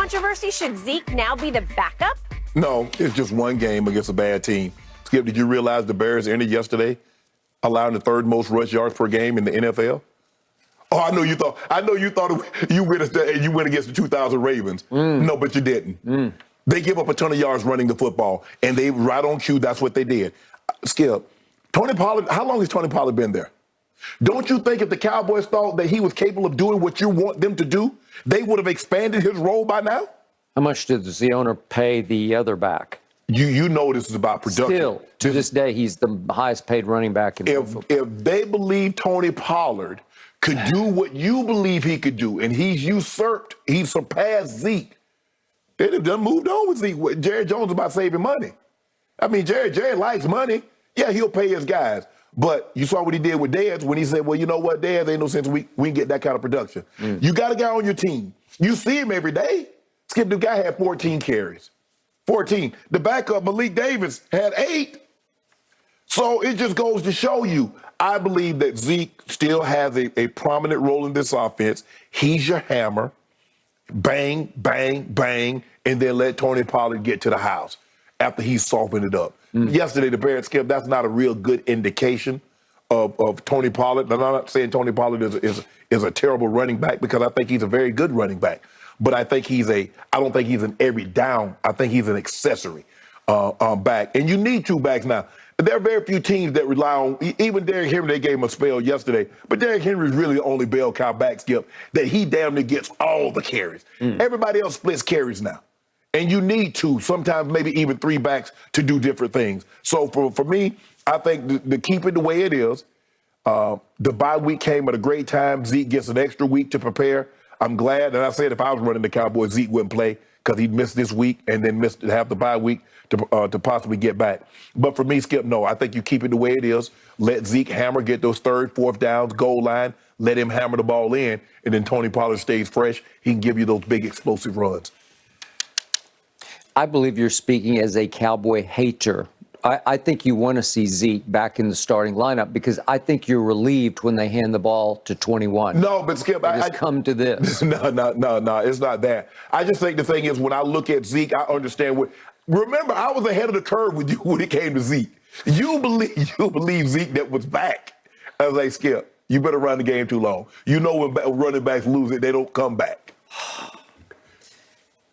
controversy? Should Zeke now be the backup? No, it's just one game against a bad team. Skip, did you realize the Bears ended yesterday allowing the third most rush yards per game in the NFL? Oh, I know you thought you went against the 2000 Ravens. No, but you didn't. They give up a ton of yards running the football, and they right on cue. That's what they did. Skip, Tony Pollard. How long has Tony Pollard been there? Don't you think if the Cowboys thought that he was capable of doing what you want them to do, they would have expanded his role by now? How much does the owner pay the other back? You know this is about production. Still, to this day, he's the highest paid running back in football. If they believe Tony Pollard could do what you believe he could do, and he surpassed Zeke, they'd have done moved on with Zeke. Jerry Jones about saving money. I mean, Jerry likes money. Yeah, he'll pay his guys. But you saw what he did with Dez when he said, well, you know what, Dez, ain't no sense we can get that kind of production. You got a guy on your team. You see him every day. Skip, the guy had 14 carries. 14. The backup, Malik Davis, had 8. So it just goes to show you, I believe that Zeke still has a prominent role in this offense. He's your hammer. Bang, bang, bang, and then let Tony Pollard get to the house after he softened it up. Yesterday, the Bears, Skip, that's not a real good indication of Tony Pollard. I'm not saying Tony Pollard is a terrible running back, because I think he's a very good running back. But I think I don't think he's an every down. I think he's an accessory back. And you need 2 backs now. There are very few teams that rely on, even Derrick Henry, they gave him a spell yesterday, but Derrick Henry's really the only bell cow back, Skip, that he damn near gets all the carries. Everybody else splits carries now. And you need 2, sometimes maybe even 3 backs to do different things. So for me, I think to keep it the way it is, the bye week came at a great time. Zeke gets an extra week to prepare. I'm glad, and I said if I was running the Cowboys, Zeke wouldn't play because he'd missed this week and then missed half the bye week to possibly get back. But for me, Skip, no, I think you keep it the way it is. Let Zeke hammer, get those 3rd, 4th downs, goal line, let him hammer the ball in, and then Tony Pollard stays fresh. He can give you those big explosive runs. I believe you're speaking as a Cowboy hater. I think you want to see Zeke back in the starting lineup, because I think you're relieved when they hand the ball to 21. No, but Skip, I come to this. No, it's not that. I just think the thing is, when I look at Zeke, I understand remember, I was ahead of the curve with you when it came to Zeke. You believe Zeke that was back. I was like, Skip, you better run the game too long. You know when running backs lose it, they don't come back.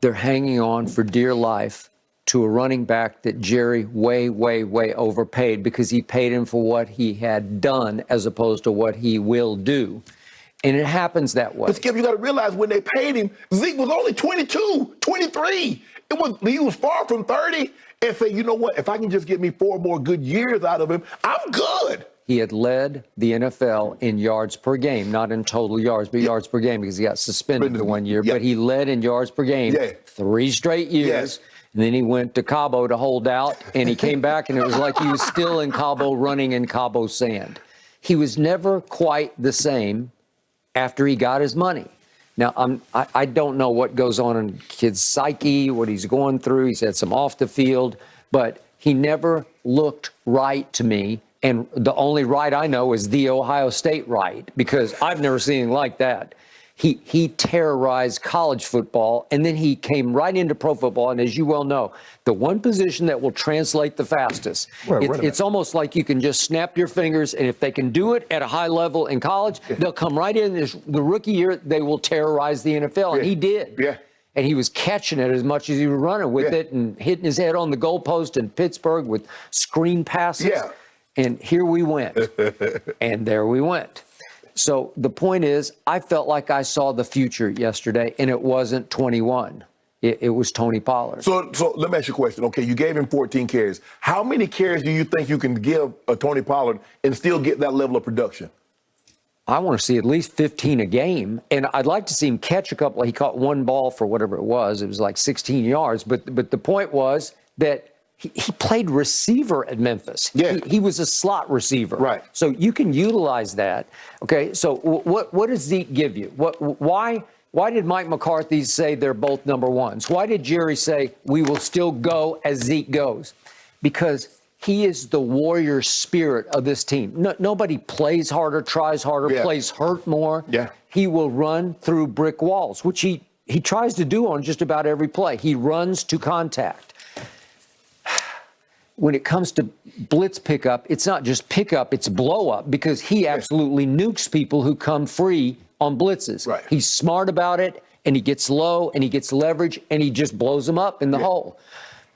They're hanging on for dear life to a running back that Jerry way overpaid, because he paid him for what he had done as opposed to what he will do. And it happens that way. But Skip, you got to realize when they paid him, Zeke was only 22, 23. He was far from 30. And say, you know what? If I can just get me 4 more good years out of him, I'm good. He had led the NFL in yards per game, not in total yards, but yards per game, because he got suspended for 1 year. But he led in yards per game 3 straight years. And then he went to Cabo to hold out, and he came back, and it was like he was still in Cabo, running in Cabo sand. He was never quite the same after he got his money. Now, I don't know what goes on in kid's psyche, what he's going through. He's had some off the field, but he never looked right to me. And the only right I know is the Ohio State right, because I've never seen anything like that. He terrorized college football, and then he came right into pro football. And as you well know, the one position that will translate the fastest, it's almost like you can just snap your fingers, and if they can do it at a high level in college, they'll come right in. The rookie year, they will terrorize the NFL, and he did. And he was catching it as much as he was running with it, and hitting his head on the goalpost in Pittsburgh with screen passes. And here we went, and there we went. So the point is, I felt like I saw the future yesterday, and it wasn't 21. It was Tony Pollard. So let me ask you a question. Okay, you gave him 14 carries. How many carries do you think you can give Tony Pollard and still get that level of production? I want to see at least 15 a game, and I'd like to see him catch a couple. He caught 1 ball for whatever it was. It was like 16 yards. But the point was that he played receiver at Memphis. He was a slot receiver. Right. So you can utilize that. Okay, so what does Zeke give you? Why did Mike McCarthy say they're both number ones? Why did Jerry say we will still go as Zeke goes? Because he is the warrior spirit of this team. Nobody plays harder, tries harder, plays hurt more. He will run through brick walls, which he he tries to do on just about every play. He runs to contact. When it comes to blitz pickup, it's not just pickup, it's blow up, because he absolutely nukes people who come free on blitzes. Right. He's smart about it, and he gets low, and he gets leverage, and he just blows them up in the hole.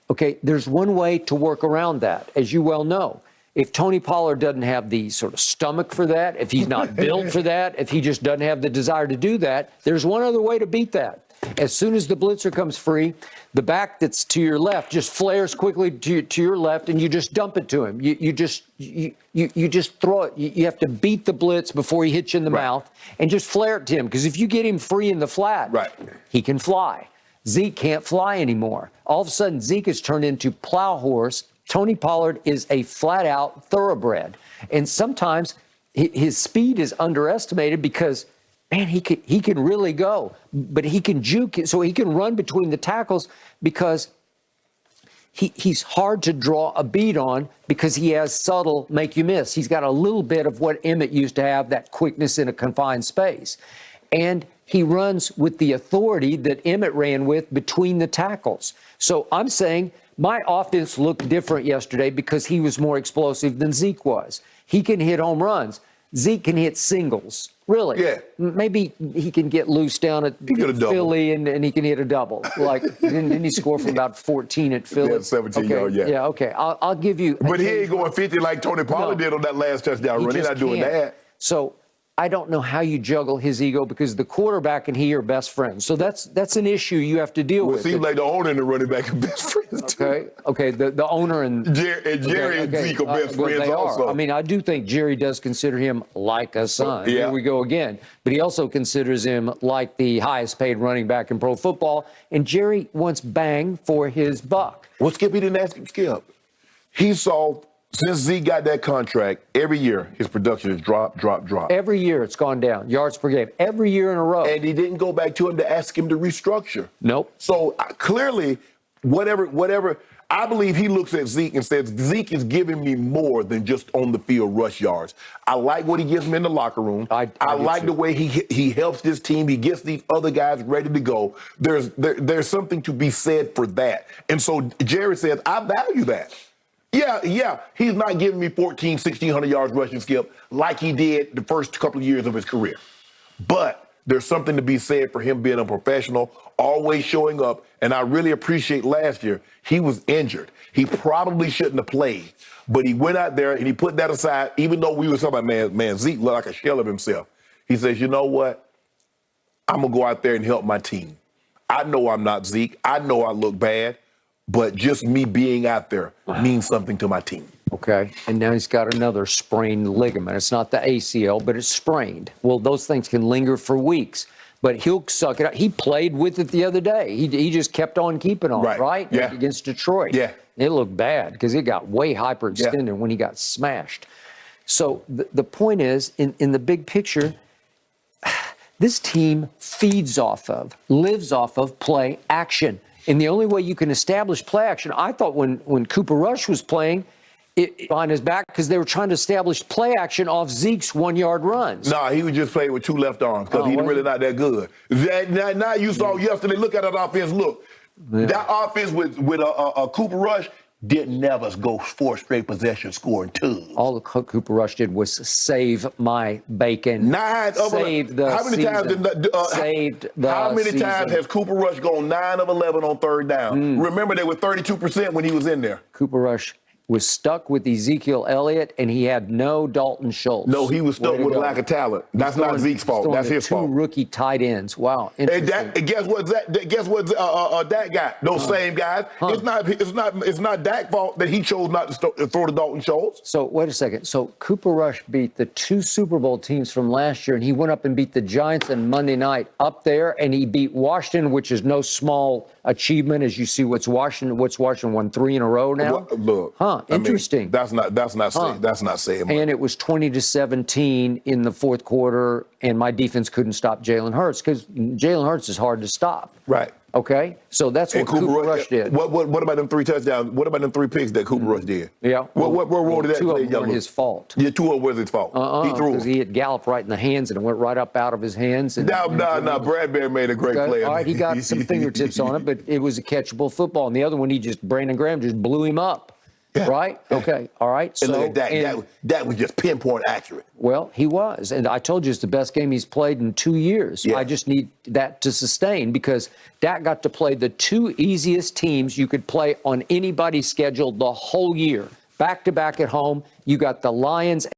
Okay, there's one way to work around that, as you well know. If Tony Pollard doesn't have the sort of stomach for that, if he's not built for that, if he just doesn't have the desire to do that, there's one other way to beat that. As soon as the blitzer comes free, the back that's to your left just flares quickly to your left, and you just dump it to him. You just throw it. You have to beat the blitz before he hits you in the mouth, and just flare it to him. Because if you get him free in the flat, he can fly. Zeke can't fly anymore. All of a sudden, Zeke has turned into plow horse. Tony Pollard is a flat-out thoroughbred. And sometimes his speed is underestimated because, man, he can really go. But he can juke it, so he can run between the tackles because he's hard to draw a beat on because he has subtle make you miss. He's got a little bit of what Emmett used to have, that quickness in a confined space. And he runs with the authority that Emmett ran with between the tackles. So I'm saying my offense looked different yesterday because he was more explosive than Zeke was. He can hit home runs. Zeke can hit singles. Really? Yeah. Maybe he can get loose down at Philly and he can hit a double. Like, didn't he score from about 14 at Philly? Yeah, 17 yards, Yeah, okay. I'll give you. But he ain't going 50 like Tony Pollard did on that last touchdown run. He's not doing that. So I don't know how you juggle his ego because the quarterback and he are best friends. So that's an issue you have to deal with. It seems like the owner and the running back are best friends too. Okay. The owner and Jerry and Zeke are best friends they also. I mean, I do think Jerry does consider him like a son. Yeah. Here we go again. But he also considers him like the highest paid running back in pro football. And Jerry wants bang for his buck. Well, Skip, he didn't ask him, Skip. He saw, since Zeke got that contract, every year his production has dropped. Every year it's gone down, yards per game, every year in a row. And he didn't go back to him to ask him to restructure. Nope. So clearly, whatever, I believe he looks at Zeke and says, Zeke is giving me more than just on the field rush yards. I like what he gives me in the locker room. I like the way he helps this team. He gets these other guys ready to go. There's something to be said for that. And so Jerry says, I value that. Yeah, he's not giving me 1,600 yards rushing, Skip, like he did the first couple of years of his career. But there's something to be said for him being a professional, always showing up. And I really appreciate last year, he was injured. He probably shouldn't have played. But he went out there and he put that aside, even though we were talking about, man, Zeke looked like a shell of himself. He says, you know what? I'm going to go out there and help my team. I know I'm not Zeke. I know I look bad. But just me being out there means something to my team. Okay, and now he's got another sprained ligament. It's not the ACL, but it's sprained. Well, those things can linger for weeks, but he'll suck it up. He played with it the other day. He just kept on keeping on, right? Yeah. Against Detroit. Yeah. It looked bad because it got way hyperextended when he got smashed. So the point is, in the big picture, this team feeds off of, lives off of play action. And the only way you can establish play action, I thought when Cooper Rush was playing on his back, because they were trying to establish play action off Zeke's 1-yard runs. Nah, he was just playing with two left arms because he's really not that good. Now you saw yesterday, look at that offense. Look, that offense with Cooper Rush didn't never go 4 straight possession scoring 2. All the Cooper Rush did was save my bacon. How many times has Cooper Rush gone 9 of 11 on 3rd down? Remember, they were 32% when he was in there. Cooper Rush was stuck with Ezekiel Elliott, and he had no Dalton Schultz. No, he was stuck with a lack of talent. That's not Zeke's fault. That's his fault. 2 rookie tight ends. Wow. And guess what Dak got? Those same guys. It's not Dak's fault that he chose not to throw to Dalton Schultz. So wait a second. So Cooper Rush beat the 2 Super Bowl teams from last year, and he went up and beat the Giants on Monday night up there, and he beat Washington, which is no small achievement as you see what's Washington won 3 in a row now. Look. Interesting. I mean, that's not saying much. And it was 20-17 in the 4th quarter, and my defense couldn't stop Jalen Hurts because Jalen Hurts is hard to stop. Right. Okay, so that's what Cooper Rush did. What about them 3 touchdowns? What about them 3 picks that Cooper Rush did? Yeah. What role did that play? 2 play? of them weren't his fault. Yeah, 2 of them was his fault. He threw because he had galloped right in the hands and it went right up out of his hands. No. Bradbury made a great play. All right, he got some fingertips on it, but it was a catchable football. And the other one, Brandon Graham just blew him up. Yeah. Right? Okay. All right. So and look at that was just pinpoint accurate. Well, he was. And I told you it's the best game he's played in 2 years. Yeah. I just need that to sustain because Dak got to play the 2 easiest teams you could play on anybody's schedule the whole year. Back to back at home. You got the Lions